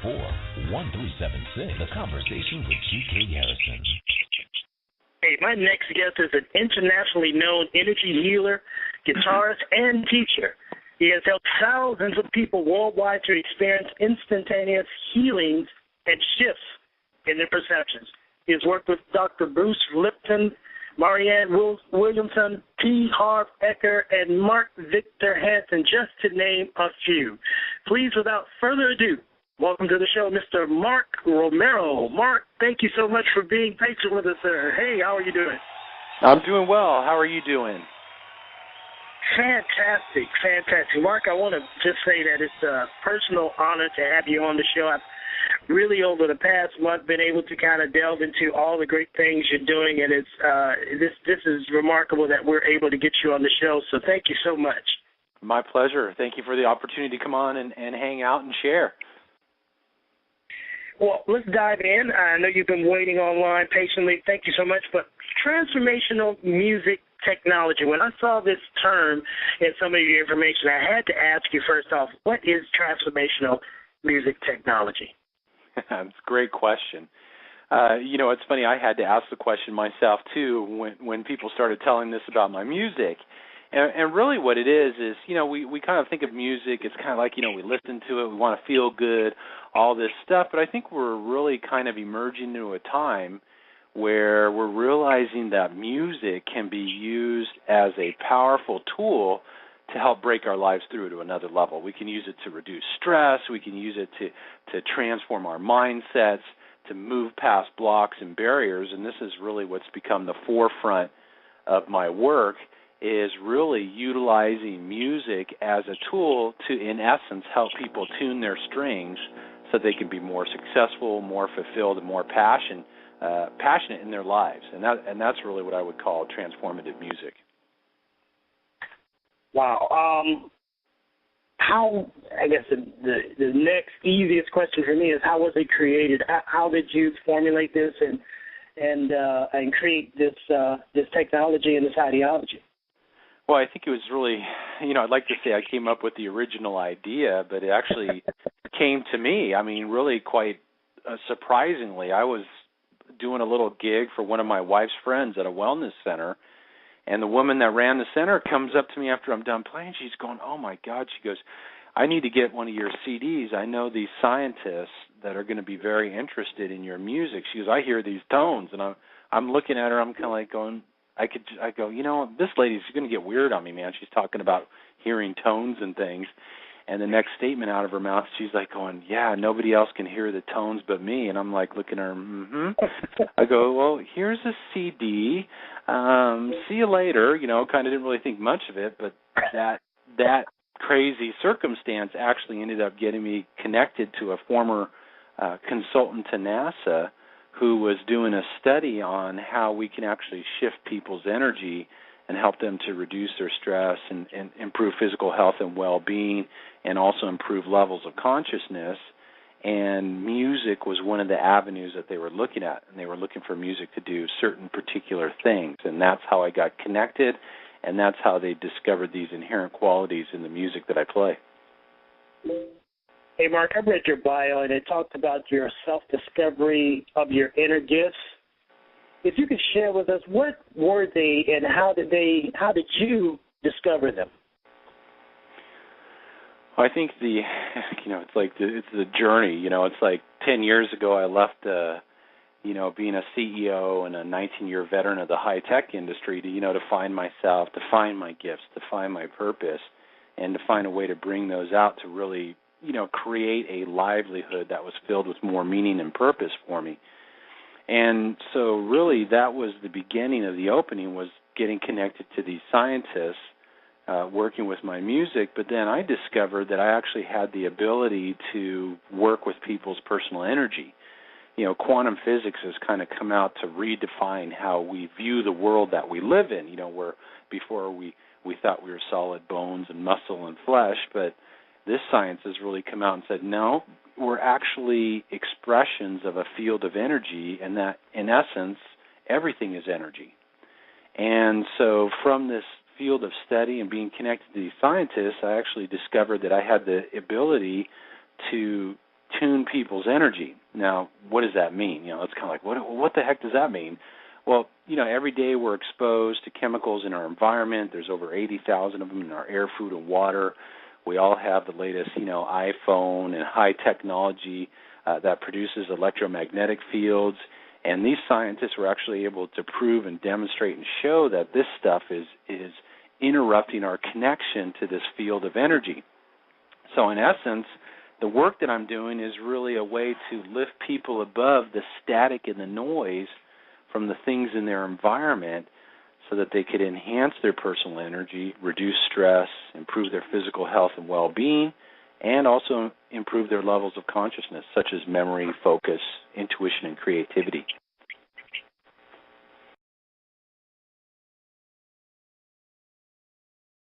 604-1376. The Conversation with G.K. Harrison. Hey, my next guest is an internationally known energy healer, guitarist, and teacher. He has helped thousands of people worldwide to experience instantaneous healings and shifts in their perceptions. He has worked with Dr. Bruce Lipton, Marianne Williamson, T. Harv Eker, and Mark Victor Hansen, just to name a few. Please, without further ado, welcome to the show, Mr. Mark Romero. Mark, thank you so much for being patient with us, sir. Hey, how are you doing? I'm doing well. How are you doing? Fantastic. Mark, I want to just say that it's a personal honor to have you on the show. I've really, over the past month, been able to kind of delve into all the great things you're doing, and it's this is remarkable that we're able to get you on the show, so thank you so much. My pleasure. Thank you for the opportunity to come on and hang out and share. Well, let's dive in. I know you've been waiting online patiently. Thank you so much. But transformational music technology, when I saw this term in some of your information, I had to ask you first off, what is transformational music technology? That's a great question. It's funny, I had to ask the question myself, too, when people started telling this about my music. And really what it is, we kind of think of music, it's kind of like, we listen to it, we want to feel good, all this stuff, but I think we're really kind of emerging into a time where we're realizing that music can be used as a powerful tool to help break our lives through to another level. We can use it to reduce stress, we can use it to transform our mindsets, to move past blocks and barriers, and this is really what's become the forefront of my work, is really utilizing music as a tool to, in essence, help people tune their strings so they can be more successful, more fulfilled, and more passionate in their lives. And that's really what I would call transformative music. Wow. How, I guess the next easiest question for me is, how was it created? How did you formulate this and create this technology and this ideology? Well, I think it was really, I'd like to say I came up with the original idea, but it actually came to me. I mean, really quite surprisingly. I was doing a little gig for one of my wife's friends at a wellness center, and the woman that ran the center comes up to me after I'm done playing. She's going, "Oh, my God." She goes, "I need to get one of your CDs. I know these scientists that are going to be very interested in your music." She goes, "I hear these tones." And I'm looking at her. I'm kind of like going, I go, this lady's going to get weird on me, man. She's talking about hearing tones and things. And the next statement out of her mouth, she's like going, "Yeah, nobody else can hear the tones but me." And I'm like looking at her, I go, "Well, here's a CD. See you later." Kind of didn't really think much of it, but that crazy circumstance actually ended up getting me connected to a former consultant to NASA who was doing a study on how we can actually shift people's energy and help them to reduce their stress and improve physical health and well-being, and also improve levels of consciousness. And music was one of the avenues that they were looking at, and they were looking for music to do certain particular things. And that's how I got connected, and that's how they discovered these inherent qualities in the music that I play. Hey, Mark, I read your bio, and it talked about your self-discovery of your inner gifts. If you could share with us, what were they, and how did you discover them? I think it's the journey. It's like 10 years ago I left, being a CEO and a 19-year veteran of the high-tech industry to find myself, to find my gifts, to find my purpose, and to find a way to bring those out to really create a livelihood that was filled with more meaning and purpose for me. And so really that was the beginning of the opening, was getting connected to these scientists, working with my music. But then I discovered that I actually had the ability to work with people's personal energy. Quantum physics has kind of come out to redefine how we view the world that we live in, where before we thought we were solid bones and muscle and flesh, but this science has really come out and said, no, we're actually expressions of a field of energy, and that, in essence, everything is energy. And so from this field of study and being connected to these scientists, I actually discovered that I had the ability to tune people's energy. Now, what does that mean? It's kind of like, what the heck does that mean? Well, every day we're exposed to chemicals in our environment. There's over 80,000 of them in our air, food, and water. We all have the latest, iPhone and high technology that produces electromagnetic fields. And these scientists were actually able to prove and demonstrate and show that this stuff is interrupting our connection to this field of energy. So in essence, the work that I'm doing is really a way to lift people above the static and the noise from the things in their environment so that they could enhance their personal energy, reduce stress, improve their physical health and well-being, and also improve their levels of consciousness, such as memory, focus, intuition, and creativity.